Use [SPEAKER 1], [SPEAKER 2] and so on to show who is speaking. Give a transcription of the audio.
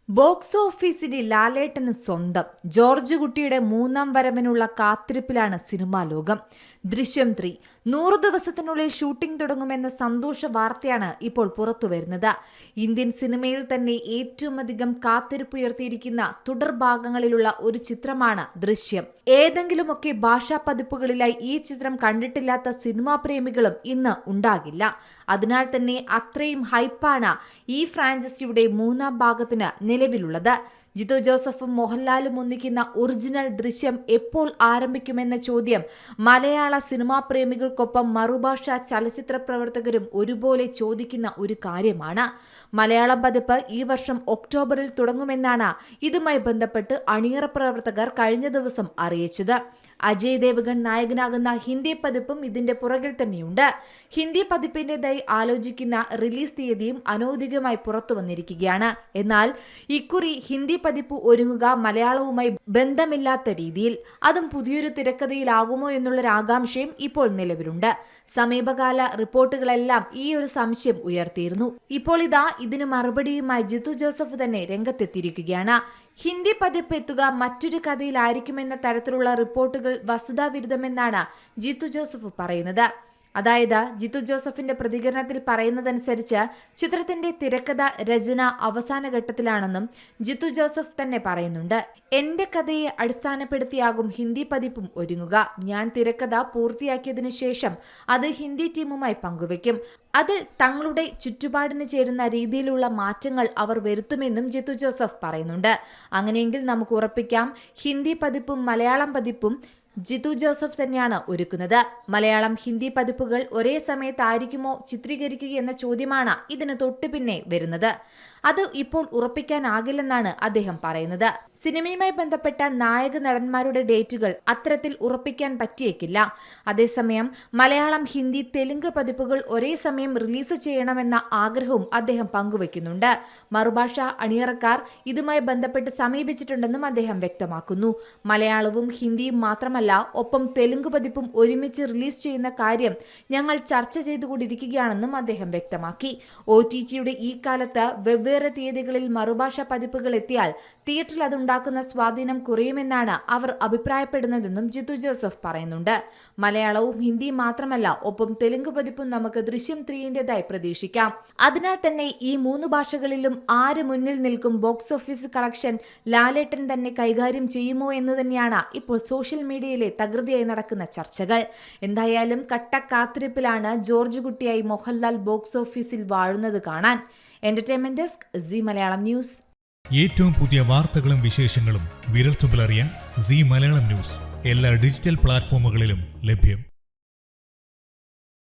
[SPEAKER 1] Box ഓഫീസിലെ ലാലേട്ടന് സ്വന്തം George കുട്ടിയുടെ മൂന്നാം വരവിനുള്ള കാത്തിരിപ്പിലാണ് സിനിമാ ലോകം. ദൃശ്യം 3 100 ദിവസത്തിനുള്ളിൽ ഷൂട്ടിംഗ് തുടങ്ങുമെന്ന സന്തോഷ വാർത്തയാണ് ഇപ്പോൾ പുറത്തുവരുന്നത്. ഇന്ത്യൻ സിനിമയിൽ തന്നെ ഏറ്റവും അധികം കാത്തിരിപ്പുയർത്തിയിരിക്കുന്ന തുടർഭാഗങ്ങളിലുള്ള ഒരു ചിത്രമാണ് ദൃശ്യം. ഏതെങ്കിലുമൊക്കെ ഭാഷാ പതിപ്പുകളിലായി ഈ ചിത്രം കണ്ടിട്ടില്ലാത്ത സിനിമാ പ്രേമികളും ഇന്ന് ഉണ്ടാകില്ല. അതിനാൽ തന്നെ അത്രയും ഹൈപ്പാണ് ഈ ഫ്രാഞ്ചൈസിയുടെ മൂന്നാം ഭാഗത്തിന് നിലവിലുള്ളത്. ജിത്തു ജോസഫും മോഹൻലാലും ഒന്നിക്കുന്ന ഒറിജിനൽ ദൃശ്യം എപ്പോൾ ആരംഭിക്കുമെന്ന ചോദ്യം മലയാള സിനിമാ പ്രേമികൾക്കൊപ്പം മറുഭാഷാ ചലച്ചിത്ര പ്രവർത്തകരും ഒരുപോലെ ചോദിക്കുന്ന ഒരു കാര്യമാണ്. മലയാളം പതിപ്പ് ഈ വർഷം ഒക്ടോബറിൽ തുടങ്ങുമെന്നാണ് ഇതുമായി ബന്ധപ്പെട്ട് അണിയറ പ്രവർത്തകർ കഴിഞ്ഞ ദിവസം അറിയിച്ചത്. അജയ് ദേവ്ഗൺ നായകനാകുന്ന ഹിന്ദി പതിപ്പും ഇതിന്റെ പുറകിൽ തന്നെയുണ്ട്. ഹിന്ദി പതിപ്പിന്റേതായി ആലോചിക്കുന്ന റിലീസ് തീയതിയും അനൗദ്യോഗികമായി പുറത്തു വന്നിരിക്കുകയാണ്. എന്നാൽ ഇക്കുറി ഹിന്ദി പതിപ്പ് ഒരുങ്ങുക മലയാളവുമായി ബന്ധമില്ലാത്ത രീതിയിൽ, അതും പുതിയൊരു തിരക്കഥയിലാകുമോ എന്നുള്ളൊരു ആകാംക്ഷയും ഇപ്പോൾ നിലവിലുണ്ട്. സമീപകാല റിപ്പോർട്ടുകളെല്ലാം ഈ ഒരു സംശയം ഉയർത്തിയിരുന്നു. ഇപ്പോൾ ഇതാ ഇതിന് മറുപടിയുമായി ജിത്തു ജോസഫ് തന്നെ രംഗത്തെത്തിയിരിക്കുകയാണ്. ഹിന്ദി പതിപ്പ് എത്തുക മറ്റൊരു കഥയിലായിരിക്കുമെന്ന തരത്തിലുള്ള റിപ്പോർട്ടുകൾ വസ്തുതാവിരുദ്ധമെന്നാണ് ജിത്തു ജോസഫ് പറയുന്നത്. അതായത് ജിത്തു ജോസഫിന്റെ പ്രതികരണത്തിൽ പറയുന്നതനുസരിച്ച് ചിത്രത്തിന്റെ തിരക്കഥ രചന അവസാന ഘട്ടത്തിലാണെന്നും ജിത്തു ജോസഫ് തന്നെ പറയുന്നുണ്ട്. എന്റെ കഥയെ അടിസ്ഥാനപ്പെടുത്തിയാകും ഹിന്ദി പതിപ്പും ഒരുങ്ങുക. ഞാൻ തിരക്കഥ പൂർത്തിയാക്കിയതിനു ശേഷം അത് ഹിന്ദി ടീമുമായി പങ്കുവയ്ക്കും. അതിൽ തങ്ങളുടെ ചുറ്റുപാടിന് ചേരുന്ന രീതിയിലുള്ള മാറ്റങ്ങൾ അവർ വരുത്തുമെന്നും ജിത്തു ജോസഫ് പറയുന്നുണ്ട്. അങ്ങനെയെങ്കിൽ നമുക്ക് ഉറപ്പിക്കാം, ഹിന്ദി പതിപ്പും മലയാളം പതിപ്പും ജിത്തു ജോസഫ് തന്നെയാണ് ഒരുക്കുന്നത്. മലയാളം ഹിന്ദി പതിപ്പുകൾ ഒരേ സമയത്തായിരിക്കുമോ ചിത്രീകരിക്കുക എന്ന ചോദ്യമാണ് ഇതിന് തൊട്ടു പിന്നെ വരുന്നത്. അത് ഇപ്പോൾ ഉറപ്പിക്കാനാകില്ലെന്നാണ് അദ്ദേഹം പറയുന്നത്. സിനിമയുമായി ബന്ധപ്പെട്ട നായക നടന്മാരുടെ ഡേറ്റുകൾ അത്തരത്തിൽ ഉറപ്പിക്കാൻ പറ്റിയേക്കില്ല. അതേസമയം മലയാളം ഹിന്ദി തെലുങ്ക് പതിപ്പുകൾ ഒരേ സമയം റിലീസ് ചെയ്യണമെന്ന ആഗ്രഹവും അദ്ദേഹം പങ്കുവയ്ക്കുന്നുണ്ട്. മറുഭാഷ അണിയറക്കാർ ഇതുമായി ബന്ധപ്പെട്ട് സമീപിച്ചിട്ടുണ്ടെന്നും അദ്ദേഹം വ്യക്തമാക്കുന്നു. മലയാളവും ഹിന്ദിയും മാത്രമല്ല, ഒപ്പം തെലുങ്ക് പതിപ്പും ഒരുമിച്ച് റിലീസ് ചെയ്യുന്ന കാര്യം ഞങ്ങൾ ചർച്ച ചെയ്തുകൊണ്ടിരിക്കുകയാണെന്നും അദ്ദേഹം വ്യക്തമാക്കി. OTTയുടെ ഈ കാലത്ത് വെവ്വേറെ തീയതികളിൽ മറുഭാഷാ പതിപ്പുകൾ എത്തിയാൽ തിയേറ്ററിൽ അതുണ്ടാക്കുന്ന സ്വാധീനം കുറയുമെന്നാണ് അവർ അഭിപ്രായപ്പെടുന്നതെന്നും ജിത്തു ജോസഫ് പറയുന്നുണ്ട്. മലയാളവും ഹിന്ദിയും മാത്രമല്ല, ഒപ്പം തെലുങ്ക് പതിപ്പും നമുക്ക് ദൃശ്യം 3ന്റേതായി പ്രതീക്ഷിക്കാം. അതിനാൽ തന്നെ ഈ 3 ഭാഷകളിലും ആര് മുന്നിൽ നിൽക്കും, ബോക്സ് ഓഫീസ് കളക്ഷൻ ലാലേട്ടൻ തന്നെ കൈകാര്യം ചെയ്യുമോ എന്ന് തന്നെയാണ് ഇപ്പോൾ സോഷ്യൽ മീഡിയയിലെ തകൃതിയായി നടക്കുന്ന ചർച്ചകൾ. എന്തായാലും കട്ടക്കാത്തിരിപ്പിലാണ് ജോർജ് കുട്ടിയായി മോഹൻലാൽ ബോക്സ് ഓഫീസിൽ വാഴുന്നത് കാണാൻ. Entertainment desk, C Malayalam news.
[SPEAKER 2] ഏറ്റവും പുതിയ വാർത്തകളും വിശേഷങ്ങളും വിരൽത്തുമ്പിലറിയാൻ സി മലയാളം ന്യൂസ് എല്ലാ ഡിജിറ്റൽ പ്ലാറ്റ്ഫോമുകളിലും ലഭ്യം.